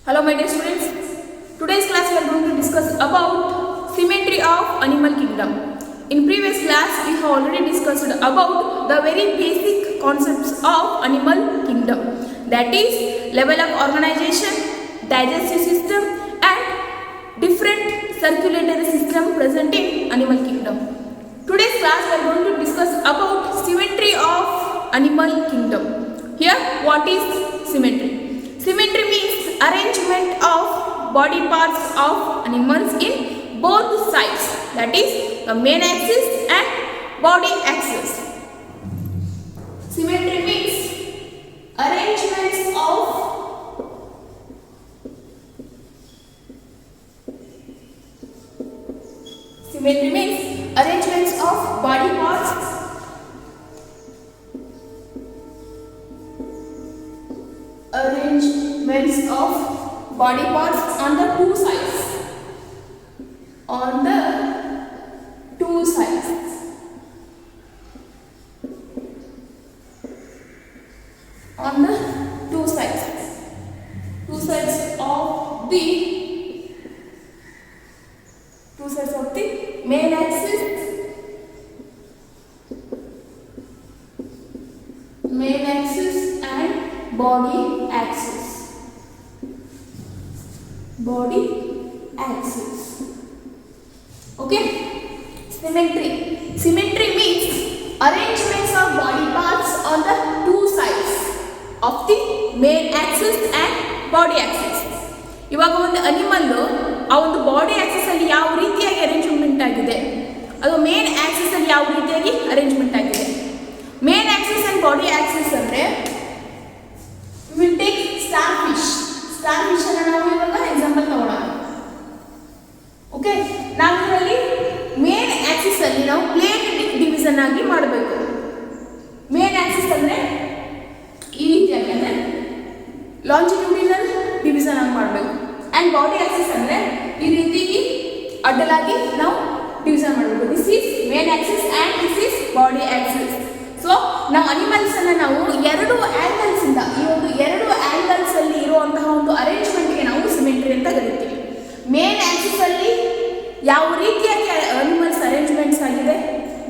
Hello my dear students, today's class we are going to discuss about symmetry of animal kingdom. In previous class we have already discussed about the very basic concepts of animal kingdom, that is level of organization, digestive system and different circulatory system present in animal kingdom. Today's class we are going to discuss about symmetry of animal kingdom. Here what is symmetry? Symmetry means arrangement of body parts of animals in both sides, that is the main axis and body axis. Symmetry means arrangements of body parts on the two sides. On the two sides. On the two sides. Two sides of the main axis. Main axis and body axis. Body axis. Okay. Symmetry means arrangements of body parts on the two sides of the main axis and body axis. ಇವಾಗ ಒಂದು animal ಆ ಒಂದು body Axis ಅಲ್ಲಿ ಯಾವ ರೀತಿಯಾಗಿ arrangement ಆಗಿದೆ, ಅದು main Axis ಅಲ್ಲಿ ಯಾವ ರೀತಿಯಾಗಿ ಅರೇಂಜ್ಮೆಂಟ್ ಆಗಿದೆ. Main Axis and body Axis ಅಂದ್ರೆ ವಿಲ್ ಟೇಕ್ ಸ್ಟಾರ್ ಫಿಶ್ ಅನ್ನ ನಾವು ಇವಾಗ ಎಕ್ಸಾಂಪಲ್ ತಗೊಳ್ಳೋಣ. ಓಕೆ, ನಾವು ಇದರಲ್ಲಿ ಮೇನ್ ಆಕ್ಸಿಸ್ ಅಲ್ಲಿ ನಾವು ಪ್ಲೇನ್ ಡಿವಿಷನ್ ಆಗಿ ಮಾಡಬೇಕು. ಮೇನ್ ಆಕ್ಸಿಸ್ ಅಂದ್ರೆ ಈ ರೀತಿಯಾಗಿ ಅಂದ್ರೆ ಲಾಂಜಿಟ್ಯೂಡಿನಲ್ ಡಿವಿಷನ್ ಆಗಿ ಮಾಡಬೇಕು. ಅಂಡ್ ಬಾಡಿ ಆಕ್ಸಿಸ್ ಅಂದ್ರೆ ಈ ರೀತಿ ಅಡ್ಡಲಾಗಿ ನಾವು ಡಿವಿಷನ್ ಮಾಡಬೇಕು. This is main Axis and this is body Axis. So ನಾವು ಅನಿಮಲ್ಸ್ ಅನ್ನ ನಾವು ಎರಡು ಆಂಗಲ್ಸ್ ಇಂದ, ಈ ಒಂದು ಎರಡು ಆಂಗಲ್ಸ್ ಅಲ್ಲಿ ಇರುವಂತಹ ಒಂದು ಅರೇಂಜ್ಮೆಂಟ್ಗೆ ನಾವು ಸಿಮೆಟ್ರಿ ಅಂತ ಕರಿತೀವಿ. ಮೇನ್ ಆಕ್ಸಿಸ್ ಅಲ್ಲಿ ಯಾವ ರೀತಿಯಾಗಿ ಅನಿಮಲ್ಸ್ ಅರೇಂಜ್ಮೆಂಟ್ಸ್ ಆಗಿದೆ,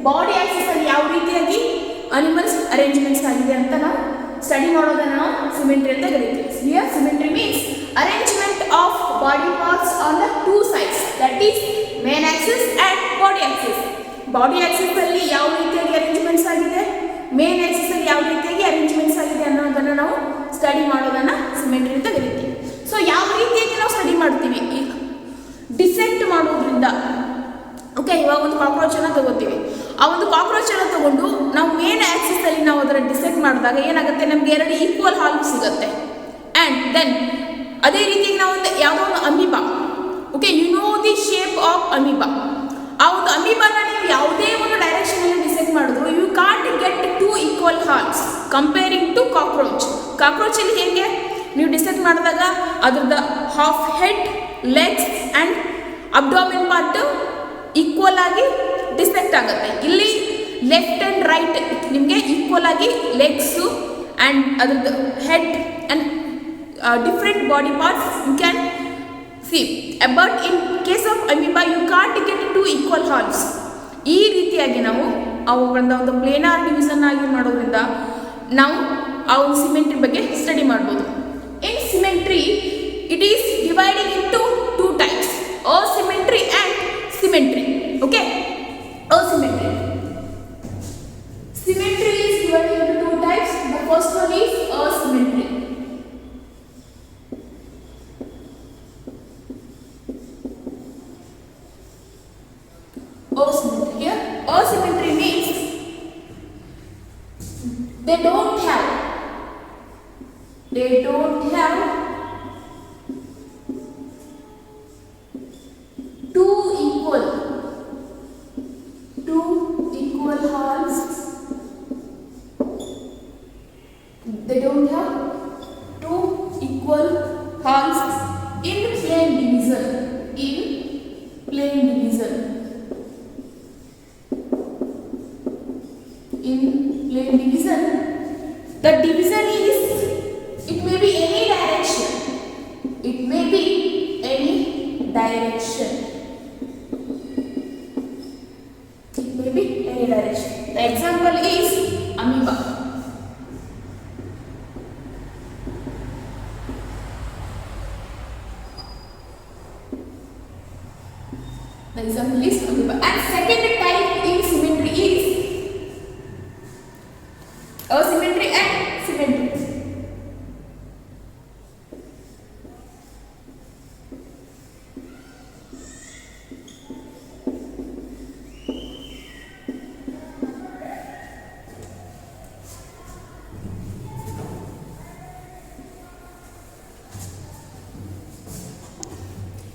ಬಾಡಿ ಆಕ್ಸಿಸ್ ಅಲ್ಲಿ ಯಾವ ರೀತಿಯಾಗಿ ಅನಿಮಲ್ಸ್ ಅರೇಂಜ್ಮೆಂಟ್ಸ್ ಆಗಿದೆ ಅಂತ ನಾವು ಸ್ಟಡಿ ಮಾಡೋದನ್ನ ನಾವು ಸಿಮೆಟ್ರಿ ಅಂತ ಕರಿತೀವಿ. Here symmetry means arrangement of body parts on the two sides, that is main axis and body axis. Body axis ಅಲ್ಲಿ ಯಾವ ರೀತಿಯಾಗಿ ಅರೇಂಜ್ಮೆಂಟ್ಸ್ ಆಗಿದೆ, ಮೇನ್ ಆಕ್ಸಿಸ್ ಅಲ್ಲಿ ಯಾವ ರೀತಿಯಾಗಿ ಅರೇಂಜ್ಮೆಂಟ್ಸ್ ಆಗಿದೆ ಅನ್ನೋದನ್ನ ನಾವು ಸ್ಟಡಿ ಮಾಡೋದನ್ನ ಸಿಮೆಟ್ರಿ ಅಂತ ಕರಿತೀವಿ. ಸೊ ಯಾವ ರೀತಿಯಾಗಿ ನಾವು ಸ್ಟಡಿ ಮಾಡ್ತೀವಿ, ಈಗ ಡಿಸೆಕ್ಟ್ ಮಾಡೋದ್ರಿಂದ. ಓಕೆ, ಇವಾಗ ಒಂದು ಕಾಕ್ರೋಚ್ ಅನ್ನ ತಗೋತೀವಿ. ಆ ಒಂದು ಕಾಕ್ರೋಚ್ ಅನ್ನ ತಗೊಂಡು ನಾವು ಮೇನ್ ಆಕ್ಸಿಸ್ ಅಲ್ಲಿ ನಾವು ಅದರ ಡಿಸೆಕ್ಟ್ ಮಾಡಿದಾಗ ಏನಾಗುತ್ತೆ, ನಮ್ಗೆ ಎರಡು ಈಕ್ವಲ್ ಹಾಲ್ಫ್ ಸಿಗುತ್ತೆ. ಅಂಡ್ ದೆನ್ ಅದೇ ರೀತಿಯಾಗಿ ನಾವು ಒಂದು ಯಾವುದೋ ಒಂದು amoeba, okay, you know the shape of amoeba. ಆ ಒಂದು ಅಮೀಬಾನ ನೀವು ಯಾವುದೇ ಒಂದು ಡೈರೆಕ್ಷನ್ ಅಲ್ಲಿ ಡಿಸೆಕ್ಟ್ ಮಾಡಿದ್ರು you can't get two equal halves comparing to cockroach. Cockroach ಅಲ್ಲಿ ಹೇಗೆ ನೀವು ಡಿಸೆಕ್ಟ್ ಮಾಡಿದಾಗ ಅದ್ರದ್ದು half head, legs and abdomen part equal ಆಗಿ ಡಿಸೆಕ್ಟ್ ಆಗುತ್ತೆ. ಇಲ್ಲಿ ಲೆಫ್ಟ್ ಅಂಡ್ ರೈಟ್ ನಿಮಗೆ ಈಕ್ವಲ್ ಆಗಿ ಲೆಗ್ಸು ಅಂಡ್ ಅದ್ರದ್ದು head and different body parts you can see, but in case of amoeba you can't get two equal halves. ಈ ರೀತಿಯಾಗಿ ನಾವು ಅವುಗಳನ್ನ ಒಂದು ಪ್ಲೇನಾರ್ ಡಿವಿಷನ್ ಆಗಿ ಮಾಡೋದ್ರಿಂದ ನಾವು ಆ ಒಂದು ಸಿಮೆಟ್ರಿ ಬಗ್ಗೆ ಸ್ಟಡಿ ಮಾಡ್ಬೋದು. In symmetry it is dividing into two types, asymmetry and symmetry. Okay, asymmetry. Symmetry is divided into two types. The first one is asymmetry. Asymmetry. Here, asymmetry means they don't have two equal halves. They don't have two equal halves in plane division. In plane division, the division is, it may be any direction. It direction. It may be any direction. The example is amoeba. The example is amoeba. And second type in symmetry is asymmetry and symmetry.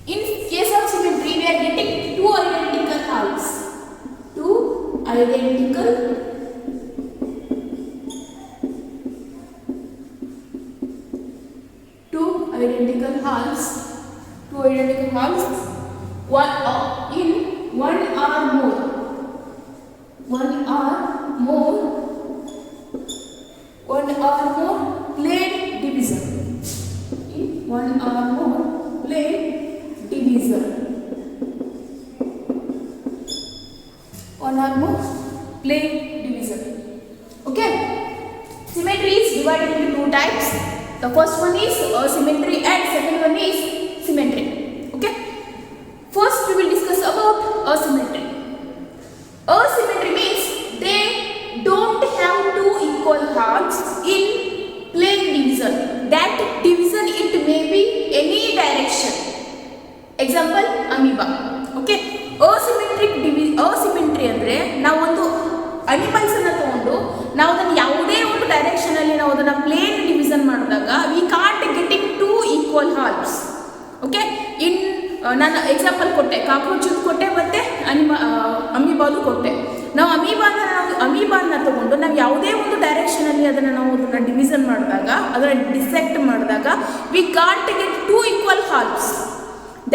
In case of symmetry, we are getting two identical halves. Two identical halves. Two identical halves. One in one or more. One or more plane divisor. In one or more plane divisor. One or more plane divisor. Okay. Symmetry is divided into two types. The first one is asymmetry and second one is symmetry. Okay. First we will discuss about asymmetry. Asymmetry means they don't have two equal halves in plane division. That division it may be any direction. Example amoeba. Okay. Asymmetry ಅಂದ್ರೆ ನಾವು ಒಂದು animals ಅನ್ನು ತಗೊಂಡು ನಾವು ಅದನ್ನು ಯಾವುದೇ ಒಂದು direction ಅಲ್ಲಿ ನಾವು ಅದನ್ನು ಪ್ಲೇನ್ ಡಿವಿಷನ್ ಮಾಡಿದಾಗ we can't getting two equal halves. Okay. ನಾನು ಎಕ್ಸಾಂಪಲ್ ಕೊಟ್ಟೆ, ಕಾಕ್ರೋಚ್ ಕೊಟ್ಟೆ ಮತ್ತೆ ಅಮೀಬಾದು ಕೊಟ್ಟೆ. ನಾವು ಅಮೀಬಾನ ತಗೊಂಡು ನಾವು ಯಾವುದೇ ಒಂದು ಡೈರೆಕ್ಷನ್ ಅಲ್ಲಿ ಅದನ್ನು ನಾವು ಅದನ್ನು ಡಿವಿಷನ್ ಮಾಡಿದಾಗ ಅದನ್ನು ಡಿಸೆಕ್ಟ್ ಮಾಡಿದಾಗ we can't get two equal halves.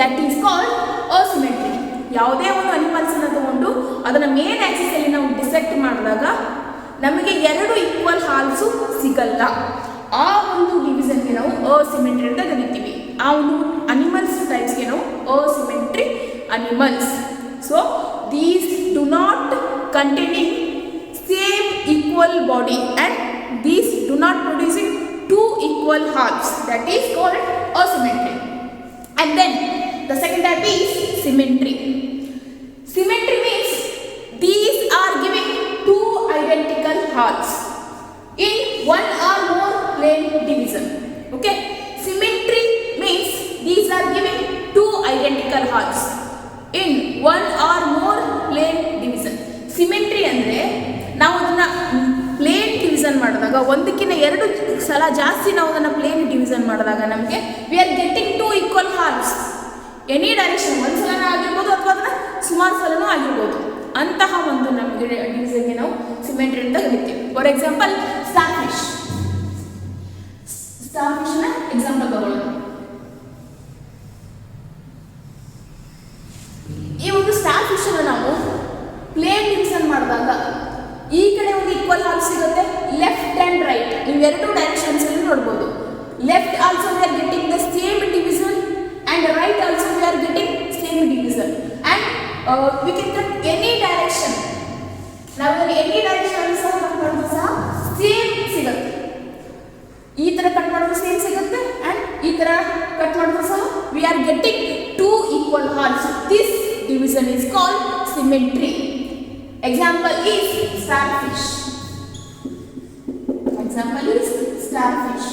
That is called asymmetry. ಯಾವುದೇ ಒಂದು ಅನಿಮಲ್ಸ್ ಅನ್ನು ತಗೊಂಡು ಅದನ್ನ ಮೇನ್ ಆಕ್ಸಿಸ್ ಅಲ್ಲಿ ನಾವು ಡಿಸೆಕ್ಟ್ ಮಾಡಿದಾಗ ನಮಗೆ ಎರಡು ಈಕ್ವಲ್ ಹಾಲ್ಫ್ಸ್ ಸಿಗಲ್ಲ. ಆ ಒಂದು ಡಿವಿಷನ್ಗೆ ನಾವು ಅಸಿಮೆಟ್ರಿ ಅಂತ ಕರಿತೀವಿ. ಆ ಒಂದು ಅನಿಮಲ್ಸ್ ಟೈಪ್ಸ್ಗೆ ನಾವು asymmetry animals. So these do not containing same equal body and these do not producing two equal halves. That is called asymmetry. And then the second type is symmetry. Symmetry means these are giving two identical halves in one or more plane division. Okay. Symmetry means these are giving two identical halves in one or more plane division. Symmetry ಅಂದ್ರೆ ನಾವು ಅದನ್ನ plane division ಮಾಡಿದಾಗ ಒಂದಕ್ಕಿಂತ ಎರಡು ಸಲ ಜಾಸ್ತಿ ನಾವು ಅದನ್ನು ಪ್ಲೇನ್ ಡಿವಿಷನ್ ಮಾಡಿದಾಗ ನಮಗೆ we are getting two equal halves any direction. ಒಂದು ಸಲನೂ ಆಗಿರ್ಬೋದು ಅಥವಾ ಅದನ್ನ ಸುಮಾರು ಸಲನೂ ಆಗಿರ್ಬೋದು. ಅಂತಹ ಒಂದು ನಮಗೆ ಡಿವಿಷನ್ಗೆ ನಾವು ಸಿಮೆಟ್ರಿ ಅಂತ ಕರಿತೀವಿ. ಫಾರ್ ಎಕ್ಸಾಂಪಲ್ ಸ್ಟಾರ್ ಫಿಶ್ನ ಎಕ್ಸಾಂಪಲ್ ತಗೊಳ್ಳೋಣ. ಈ ಒಂದು ಸ್ಟಾರ್ ಫಿಶ್ ಅನ್ನು ನಾವು ಪ್ಲೇನ್ ಡಿವಿಷನ್ ಮಾಡಿದಾಗ ಈ ಕಡೆ ಒಂದು ಈಕ್ವಲ್ ಹಾಲ್ಫ್ ಸಿಗುತ್ತೆ, ಲೆಫ್ಟ್ ಅಂಡ್ ರೈಟ್ ಇವೆರಡು ಡೈರೆಕ್ಷನ್ಸ್ ಅಲ್ಲಿ ನೋಡ್ಬೋದು. Left also we are getting the same division and write also we are getting same division and we can cut any direction. ನಾವು ಎನಿ ಡೈರೆಕ್ಷನ್ ಅಲ್ಲಿ ಸಹ ಕಟ್ ಮಾಡಿದ್ರು ಸಹ ಸೇಮ್ ಸಿಗುತ್ತೆ. ಈ ತರ ಕಟ್ ಮಾಡಿದ್ರು ಸೇಮ್ ಸಿಗುತ್ತೆ ಅಂಡ್ ಈ ತರ ಕಟ್ ಮಾಡಿದ್ರು ಸಹ we are getting two equal halves. This division is called symmetry. Example is starfish. Example is starfish.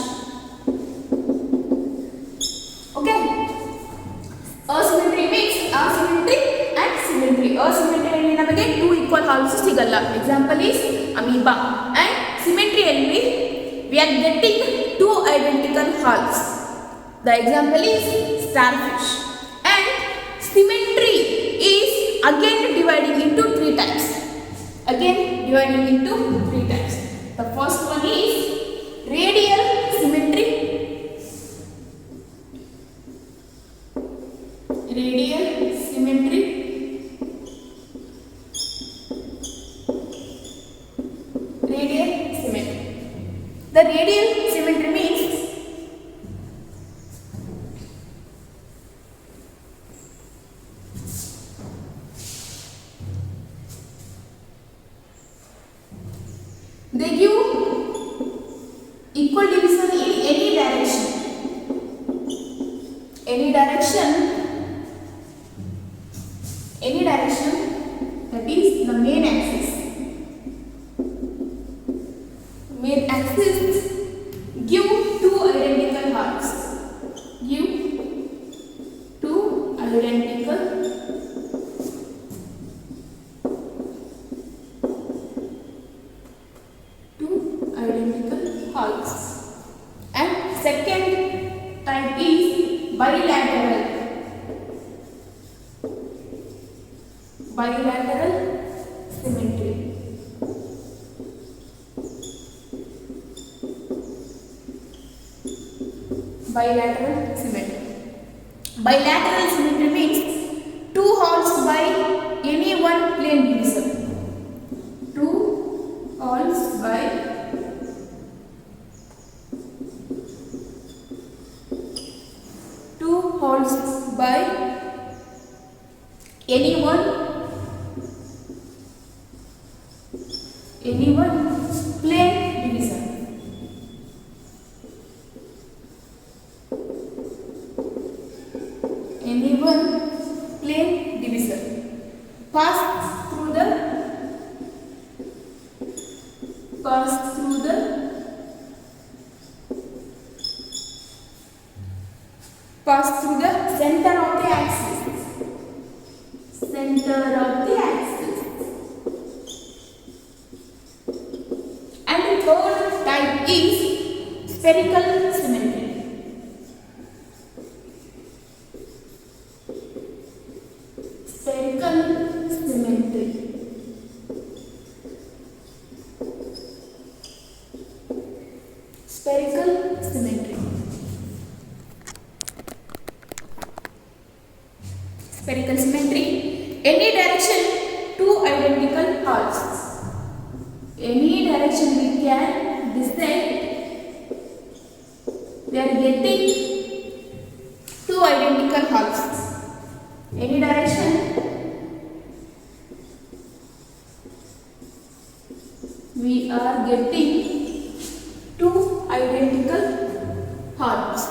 Okay. Asymmetry means asymmetry and symmetry. Asymmetry alli namage two equal halves sigalla. Example is amoeba. And symmetry alli we are getting two identical halves. The example is starfish. And symmetry is again dividing into three types. The first one is radial symmetry. The radial symmetry means they give equal division in any direction. Any direction, that is the main axis. Main axis give two identical halves. Give two identical halves. And second type is bilateral. Bilateral symmetry. Bilateral symmetry. Bilateral symmetry means two halves by any one plane division. Two halves by any one plane division. Any one plane division pass through the center of the axis. And the third type is spherical symmetry. Spherical symmetry. Spherical symmetry. Spherical symmetry. Any direction, two identical halves. Any direction we can decide. We are getting two identical halves. Any direction, we are getting two identical halves.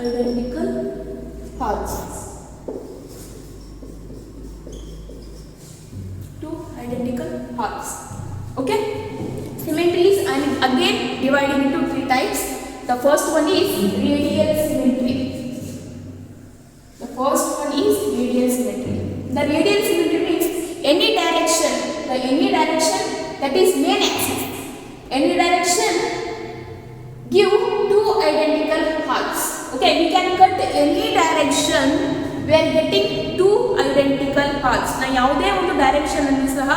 Identical halves. Two identical halves. Okay? Symmetry is again divided into three types. The first one is radial symmetry. The radial symmetry means any direction that is main axis. Any direction give two identical halves. Okay, we can cut any direction. We are getting two identical halves. Now, ಯಾವುದೇ ಒಂದು direction ಅಲ್ಲಿ ಸಹ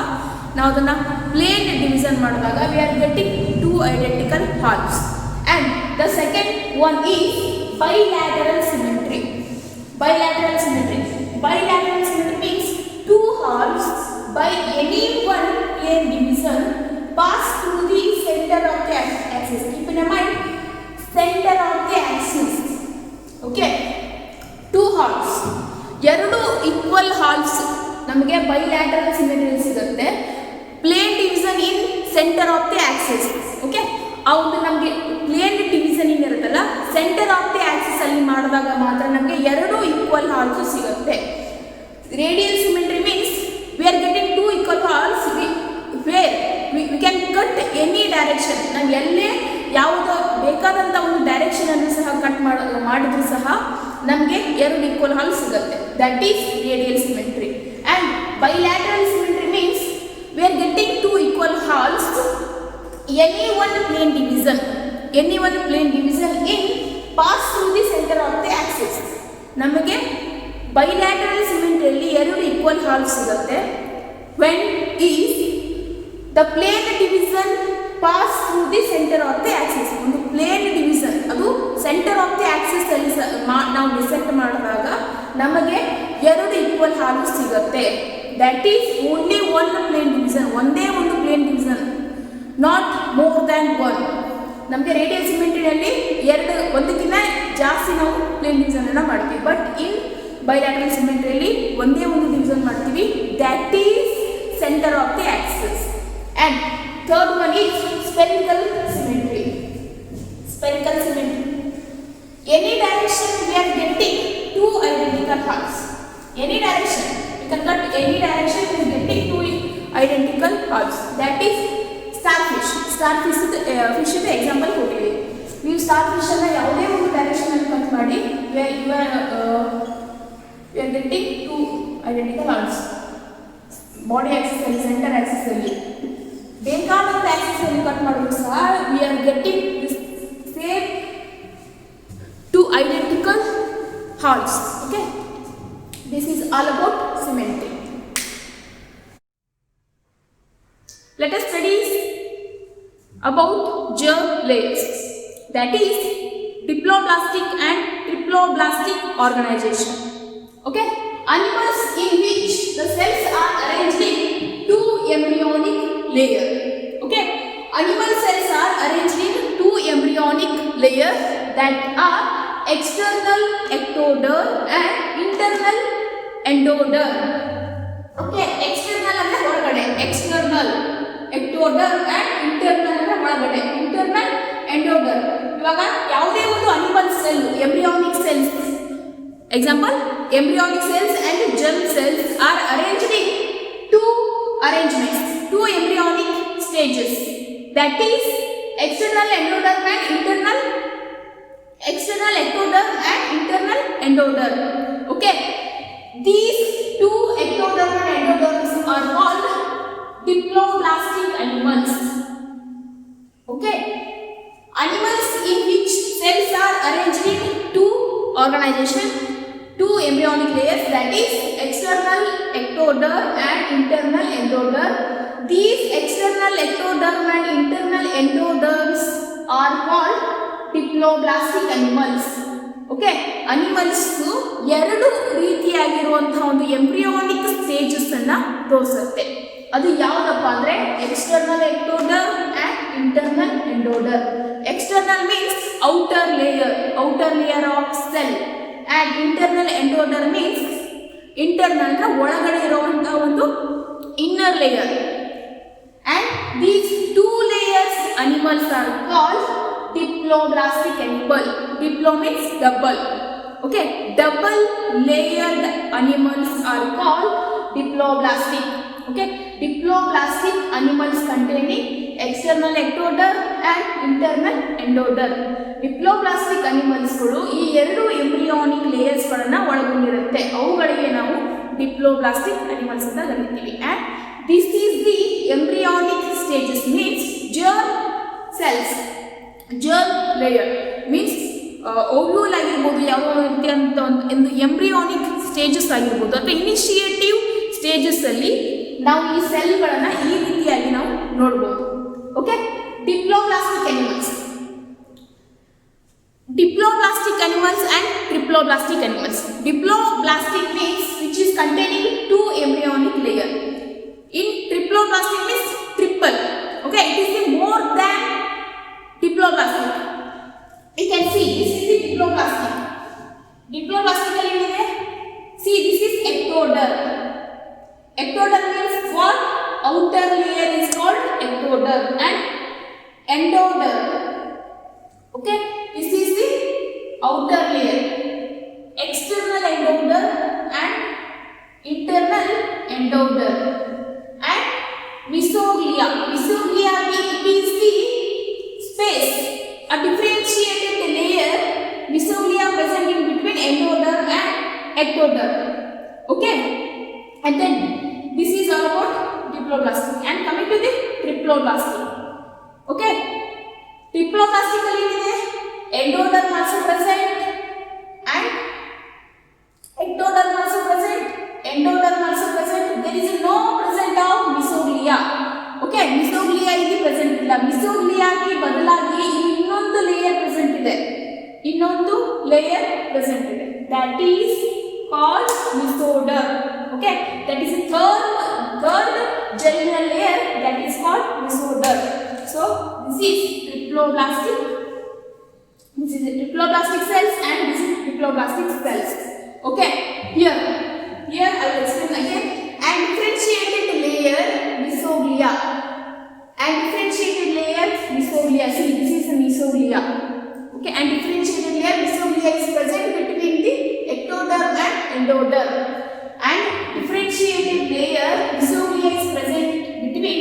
ನಾವು ಅದನ್ನ plane division ಮಾಡಿದಾಗ we are getting two identical halves. And the second one is bilateral symmetry. Bilateral symmetry means two halves by any one plane division pass through the center of the axis. Keep in mind, center of the axis. Okay, two halves, ಎರಡು equal halves ನಮಗೆ bilateral symmetry ಸಿಗುತ್ತೆ. Plane division in center of the axis. Okay, ಅವು ನಮಗೆ plane division ಇರುತ್ತಲ್ಲ center of the axis ಅಲ್ಲಿ ಮಾಡಿದಾಗ ಮಾತ್ರ ನಮಗೆ ಎರಡು equal halves ಸಿಗುತ್ತೆ. Radial symmetry means we are getting two equal halves where we can cut any direction. ನಾವು ಎಲ್ಲೇ ಯಾವುದೋ ಬೇಕಾದಂಥ ಒಂದು ಡೈರೆಕ್ಷನ್ ಅನ್ನು ಸಹ ಕಟ್ ಮಾಡಿದ್ರು ಸಹ ನಮಗೆ ಎರಡು ಈಕ್ವಲ್ ಹಾಲ್ ಸಿಗುತ್ತೆ. That is radial symmetry. And bilateral symmetry means we are getting two equal halves any one plane division in pass through the centre of the axis. ನಮಗೆ ಬೈಲ್ಯಾಟರಲ್ ಸಿಮೆಟ್ರಿಯಲ್ಲಿ ಎರಡು ಈಕ್ವಲ್ ಹಾಲ್ಸ್ ಸಿಗುತ್ತೆ. When is the plane division pass through the centre of the axis. ಒಂದು plane division ಅದು centre of the axis ಅಲ್ಲಿ ನಾವು dissect ಮಾಡಿದಾಗ ನಮಗೆ ಎರಡು ಈಕ್ವಲ್ ಹಾಲು ಸಿಗುತ್ತೆ. That is only one plane division, ಒಂದೇ ಒಂದು plane division, not more than one. ನಮಗೆ ರೇಡಿಯಲ್ ಸಿಮೆಟ್ರಿಯಲ್ಲಿ ಒಂದಕ್ಕಿಂತ ಜಾಸ್ತಿ ನಾವು ಪ್ಲೇನ್ ಡಿವಿಷನ್ ಅನ್ನು ಮಾಡ್ತೀವಿ. ಬಟ್ ಇನ್ ಬೈಲ್ಯಾಟ್ರಲ್ ಸಿಮೆಟ್ರಿಯಲ್ಲಿ ಒಂದೇ ಒಂದು ಡಿವಿಷನ್ ಮಾಡ್ತೀವಿ, that is centre of the Axis. And third one is spherical symmetry. Spherical symmetry. Any direction we are getting two identical halves. Any direction, we can cut any direction we are getting two identical halves. That is starfish. Starfish is fish is example ಕೊಟ್ಟಿದೆ. ನೀವು starfish ಅನ್ನ ಯಾವುದೇ ಒಂದು direction ಅಲ್ಲಿ cut ಮಾಡಿ we are getting two identical halves. Body axis ಅಲ್ಲಿ, center axis ಅಲ್ಲಿ ಬೇಕಾದಂತ axis ಅಲ್ಲಿ ಕಟ್ ಮಾಡಿದ್ರು ಸಹ we are getting same two identical halves. Okay, this is all about symmetry. Let us study about germ layers, that is diploblastic and triploblastic organization. Okay, animals in which the cells are arranged in two embryonic layers. Okay, animal cells are arranged in two embryonic layers that are external ectoderm and internal endoderm. Okay, external ಅಂದ್ರೆ ಹೊರಗಡೆ, external ectoderm and internal ಅಂದ್ರೆ ಒಳಗಡೆ, internal endoderm. ಇವಾಗ ಯಾವುದೇ ಒಂದು animal cell, embryonic cells, example embryonic cells and germ cells are arranged in two arrangements, two embryonic stages, that is external endoderm and internal endoderm. Okay, these two ectoderm and endoderms are called diploblastic animals. Okay, animals in which cells are arranged in two organization, two embryonic layers, that is external ectoderm and internal endoderm. These external ectoderm and internal endoderms are called diploblastic animals. Okay, animals ಎರಡು ರೀತಿಯಾಗಿರುವಂತಹ ಒಂದು embryonic stages ಅನ್ನ ತೋರಿಸುತ್ತೆ. ಅದು ಯಾವುದಪ್ಪ ಅಂದ್ರೆ external ectoderm and internal endoderm. External means outer layer of cell, and internal endoderm means internal ಅಂದ್ರೆ ಒಳಗಡೆ ಇರುವಂತಹ ಒಂದು inner layer. And these two layers animals are called diploblastic animal. Diplo means double. Okay, double layered animals are called diploblastic. Okay, diploblastic animals containing external ectoderm and internal endoderm. Diploblastic animals ಗಳು ಈ ಎರಡು embryonic layers ಗಳನ್ನು ಒಳಗೊಂಡಿರುತ್ತೆ. ಅವುಗಳಿಗೆ ನಾವು diploblastic animals ಅಂತ ಕರೀತೀವಿ. And this is the embryonic stages, means germ cells. Germ layer means ovule ಆಗಿರ್ಬೋದು, ಯಾವ ರೀತಿ ಅಂತ ಒಂದು ಎಂಬ್ರಿಯೋನಿಕ್ ಸ್ಟೇಜಸ್ ಆಗಿರ್ಬೋದು ಅಥವಾ ಇನಿಷಿಯೇಟಿವ್ ಸ್ಟೇಜಸ್ ಅಲ್ಲಿ ನಾವು ಈ ಸೆಲ್ಗಳನ್ನು ಈ ರೀತಿಯಾಗಿ ನಾವು ನೋಡ್ಬೋದು. Okay, diploblastic animals. Diploblastic animals and triploblastic animals. Diploblastic means which is containing two embryonic layer. In triploblastic means triple. Okay, it is more than diploblastic. You can see this is the diploblastic. Diploblastic alli see this is ectoderm. Ectoderm means what? Outer layer is called ectoderm and endoderm. Okay, this is the outer layer, external endoderm and internal endoderm. And mesoglea. Mesoglea is the space, a differentiated layer, mesoglea present in between endoderm and ectoderm. Okay, and then this is all about diploblastic. And coming to the triploblastic. Okay, triploblastic endoderm also present and ectoderm also present, endoderm also present. There is no present of mesoglea. Okay, mesoglea is present illa. Mesoglea ki badalagi innondu layer present ide, innondu layer present ide, that is called mesoderm. Okay, that is the third germinal layer, that is called mesoderm. So this is triploblastic. This is the triploblastic cells and this is diploblastic cells. Okay, Here I will explain again. And differentiated layer mesoglea. And differentiated layer mesoglea. See, this is the mesoglea. Okay, and differentiated layer mesoglea is present between the ectoderm and endoderm. And differentiated layer mesoglea is present between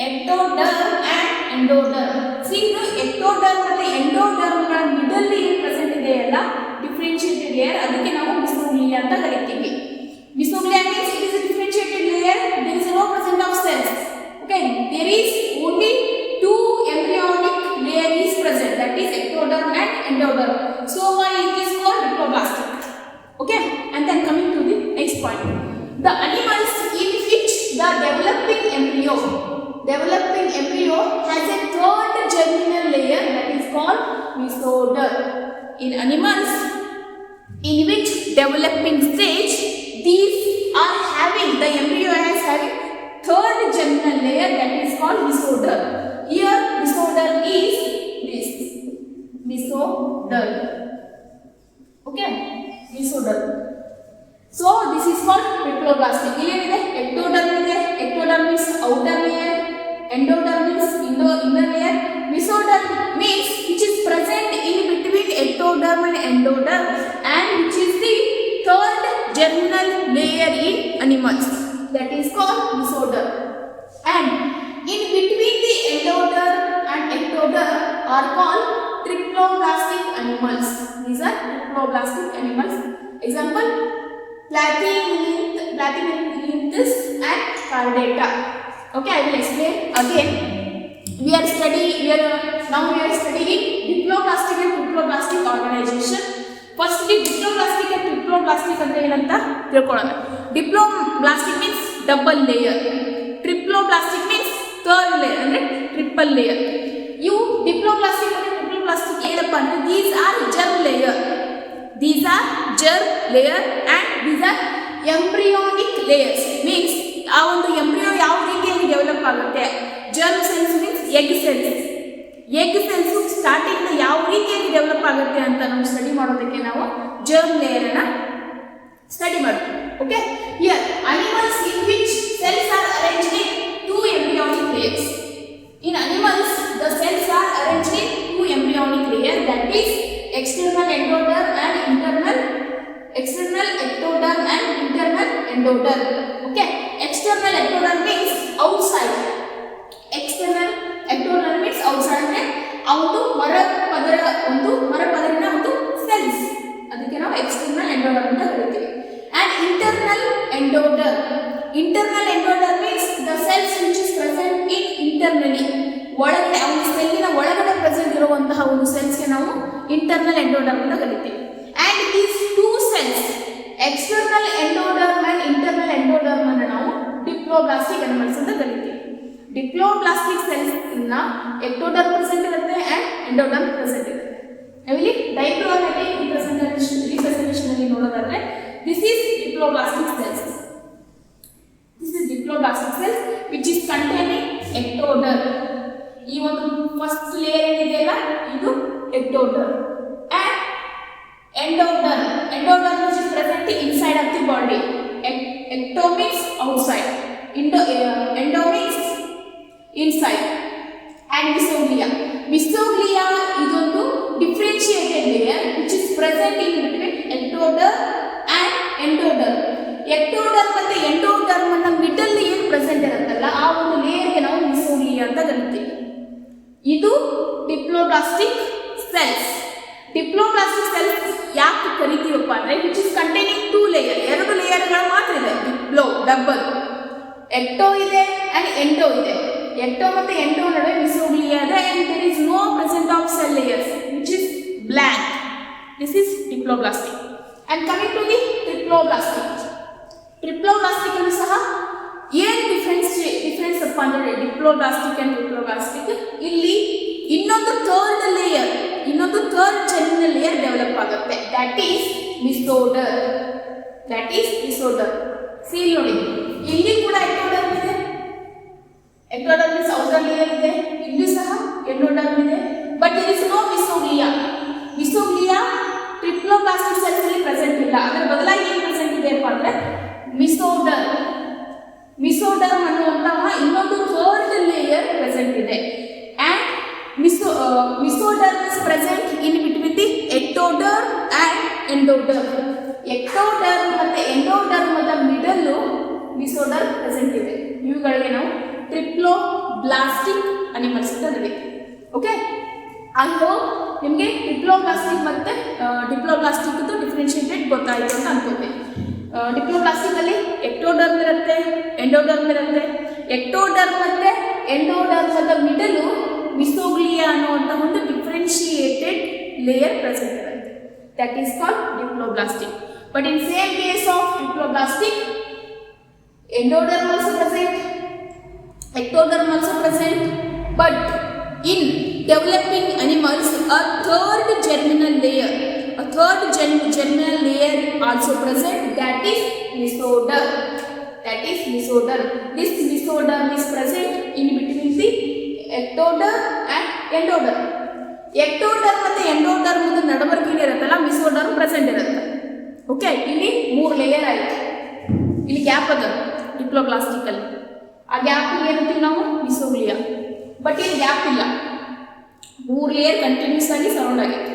ectoderm and endoderm. See, the ectoderm and the endoderm middle layer present ಇದೆಯಲ್ಲ differentiated layer, ಅದಕ್ಕೆ ನಾವು mesoglea ಅಂತ ಕರೀತೀವಿ. Mesoglea means it is a differentiated layer. There is no presence of cells. Okay, there is only two embryonic layer is present, that is ectoderm and endoderm. So why it is called diploblastic. Okay, and then coming to the next point, the animals in which the developing embryo has a third germinal layer, that is called mesoderm. In animals in which developing stage, these are having, the embryo is having third germinal layer, that is called mesoderm. Here mesoderm is this mesoderm. Okay, mesoderm. So this is called diploblastic. Illede ectoderm ide, ectoderm means outer layer, endoderm means inner layer, mesoderm means which is present in between ectoderm and endoderm, and which is the third germinal layer in animals, that is called mesoderm. And in between the endoderm and ectoderm are called triploblastic animals. These are triploblastic animals. Example, Platyhelminthes and Chordata. Okay, I will explain again. Now we are studying diploblastic and triploblastic organization. Firstly, diploblastic and triploblastic ante enanta tilkolana. Diploblastic means double layer. Triploblastic means third layer, andre triple layer. You diploblastic and triploblastic ಏನಪ್ಪ ಅಂದ್ರೆ these are germ layer. These are germ layer and these are embryonic layers. Means ಆ ಒಂದು embryo ಯಾವ ರೀತಿಯಲ್ಲಿ develop ಆಗುತ್ತೆ. germ cells means egg cells. Egg cells starting ಯಾವ ರೀತಿಯಾಗಿ develop ಆಗುತ್ತೆ ಅಂತ ನಾವು ಸ್ಟಡಿ ಮಾಡೋದಕ್ಕೆ ನಾವು germ layer ಅನ್ನ ಸ್ಟಡಿ ಮಾಡ್ತೀವಿ. Okay, here animals in which cells are arranged in two embryonic layers. In animals the cells are arranged in two embryonic layers, that is external ectoderm and internal endoderm. Okay, external ectoderm means outside. External ectoderm means outside, ಅಂದ್ರೆ ಒಂದು ಮರಪದರಿನ ಒಂದು cells, ಅದಕ್ಕೆ ನಾವು external endoderm ಅಂತ ಕರೀತೀವಿ. And internal endoderm means the cells which is present in internally, ಒಳಗಡೆ ಆ ಒಂದು ಸೆಲ್ಲಿನ ಒಳಗಡೆ ಪ್ರೆಸೆಂಟ್ ಇರುವಂತಹ ಒಂದು ಸೆಲ್ಸ್ ಗೆ ನಾವು ಇಂಟರ್ನಲ್ ಎಂಡೋಡರ್ಮ್ ಅಂತ ಕರೀತೀವಿ. And these two cells, external endoderm and internal endoderm ಅನ್ನು ನಾವು diploblastic animals ಅಂತ ಕರೀತೀವಿ. diploblastic cells ಇನ್ನ ectoderm present ಇರುತ್ತೆ and endoderm present ಇರುತ್ತೆ. ನಾವಿಲ್ಲಿ dichromatic representation ಅಲ್ಲಿ ನೋಡೋದಾದ್ರೆ this is diploblastic cells. This is diploblastic cells which is containing ectoderm. ಈ ಒಂದು ಫಸ್ಟ್ ಲೇಯರ್ ಏನಿದೆಯಲ್ಲ ಇದು ectoderm and endoderm which is present inside of the body. Ecto means outside, endo means inside. And mesoglea ಇದೊಂದು differentiated layer which is present in between ectoderm and endoderm. ectoderm ಮತ್ತೆ endoderm ಅನ್ನ middle layer present ಇರುತ್ತಲ್ಲ ಆ ಒಂದು layer ಗೆ ನಾವು mesoglea ಅಂತ ಕರೀತೀವಿ. ಇದು ಡಿಪ್ಲೋಬ್ಲಾಸ್ಟಿಕ್ ಸೆಲ್ಸ್. ಡಿಪ್ಲೋಬ್ಲಾಸ್ಟಿಕ್ ಸೆಲ್ಸ್ ಯಾಕೆ ಕರೀತೀವಪ್ಪ ಅಂದ್ರೆ which is containing two layer, ಎರಡು ಲೇಯರ್ಗಳು ಮಾತ್ರ ಇದೆ. ಡಿಪ್ಲೋ ಡಬಲ್, ಎಕ್ಟೋ ಇದೆ and ಎಂಡೋ ಇದೆ. ecto ಮತ್ತೆ endo ನಡುವೆ mesoglea ಇದೆ and there is no presence of cell layers which is blank. This is diploblastic. And coming to the triploblastic ಅನ್ನು ಸಹ ಏನು ಡಿಫರೆನ್ಸ್ ಅಪ್ಪ ಅಂದ್ರೆ diploblastic and triploblastic, ಇಲ್ಲಿ ಇನ್ನೊಂದು ಥರ್ಡ್ ಜರ್ಮಿನಲ್ ಲೇಯರ್ ಡೆವಲಪ್ ಆಗುತ್ತೆ, that is mesoderm. ಸಿ ನೋಡಿ, ಇಲ್ಲಿ ಕೂಡ ectoderm ಇದೆ, ectoderm means outer layer ಇದೆ, ಇಲ್ಲಿ ಸಹ endoderm ಇದೆ, but there is no mesoglea. triploblastic cells ಅಲ್ಲಿ ಪ್ರೆಸೆಂಟ್ ಇಲ್ಲ. ಅದರ ಬದಲಾಗಿ ಏನು ಪ್ರೆಸೆಂಟ್ ಇದೆ ಇದೆಯಪ್ಪ ಅಂದರೆ ಮಿಸೋಡರ್ಮ್ ಅನ್ನುವಂತಹ ಇನ್ನೊಂದು ಥರ್ಡ್ ಲೇಯರ್ ಪ್ರೆಸೆಂಟ್ ಇದೆ. And mesoderm is present in between the ectoderm and endoderm. Ectoderm ಮತ್ತು ಎಂಡೋಡರ್ಮದ ಮಿಡಲ್ಲು ಮಿಸೋಡರ್ಮ್ ಪ್ರೆಸೆಂಟ್ ಇದೆ. ಇವುಗಳಿಗೆ ನಾವು ಟ್ರಿಪ್ಲೋಬ್ಲಾಸ್ಟಿಕ್ ಅನಿಮಲ್ಸ್ ಅಂತ ಕರೀತೀವಿ. ಓಕೆ, ಐ ಹೋಪ್ ನಿಮಗೆ ಟ್ರಿಪ್ಲೋಬ್ಲಾಸ್ಟಿಕ್ ಮತ್ತು ಡಿಪ್ಲೋಬ್ಲಾಸ್ಟಿಕ್ದು ಡಿಫ್ರೆನ್ಷಿಯೇಟೆಡ್ ಗೊತ್ತಾಯಿತು ಅಂತ ಅನ್ಕೋತೀನಿ. ಡಿಪ್ಲೋಬ್ಲಾಸ್ಟಿಕಲ್ಲಿ ಎಕ್ಟೋಡರ್ಮ್ ಇರುತ್ತೆ, ಎಂಡೋಡರ್ಮ್ ಇರುತ್ತೆ. ಎಕ್ಟೋಡರ್ಮ್ ಮತ್ತು ಎಂಡೋಡರ್ಮದ ಮಿಡಲು ಮಿಸೋಗ್ಲಿಯಾ ಅನ್ನುವಂಥ ಒಂದು ಡಿಫ್ರೆನ್ಷಿಯೇಟೆಡ್ ಲೇಯರ್ ಪ್ರೆಸೆಂಟ್ ಇರುತ್ತೆ. That is called diploblastic. But in same case of diploblastic, endoderm also present, ectoderm also present, but in developing animals a third germinal layer also present, that is mesoderm. This mesoderm is present in between the ectoderm and endoderm. ectoderm ಮತ್ತು ಎಂಡೋಡರ್ಮದ ನಡವಳಿಕೆ ಇರುತ್ತಲ್ಲ mesoderm present ಇರುತ್ತೆ. Okay, ಇಲ್ಲಿ 3 layer ಆಯಿತು. ಇಲ್ಲಿ gap ಅದ ಡಿಪ್ಲೋಬ್ಲಾಸ್ಟಿಕಲ್ಲಿ. ಆ ಗ್ಯಾಪಿಗೆ ಏನಂತೀವಿ ನಾವು ಮಿಸೋಗ್ಲಿಯಾ. ಬಟ್ ಇಲ್ಲಿ ಗ್ಯಾಪ್ ಇಲ್ಲ, 3 ಲೇಯರ್ ಕಂಟಿನ್ಯೂಸ್ ಆಗಿ ಸರೌಂಡ್ ಆಗೈತಿ.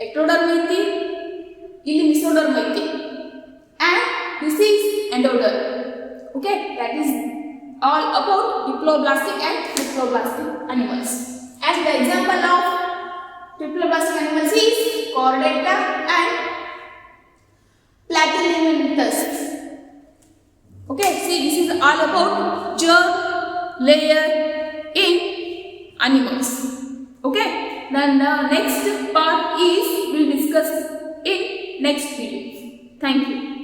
ಎಕ್ಟೋಡರ್ಮ್ ಐತಿ, ಇಲ್ಲಿ ಮಿಸೋಡರ್ಮ್ ಐತಿ, and this is endoderm. Okay, that is all about diploblastic and triploblastic animals. As the example of triploblastic animals is chordata and Platyhelminthes. Okay, see, this is all about germ layer in animals. Okay, then the next part is we'll discuss in next video. Thank you.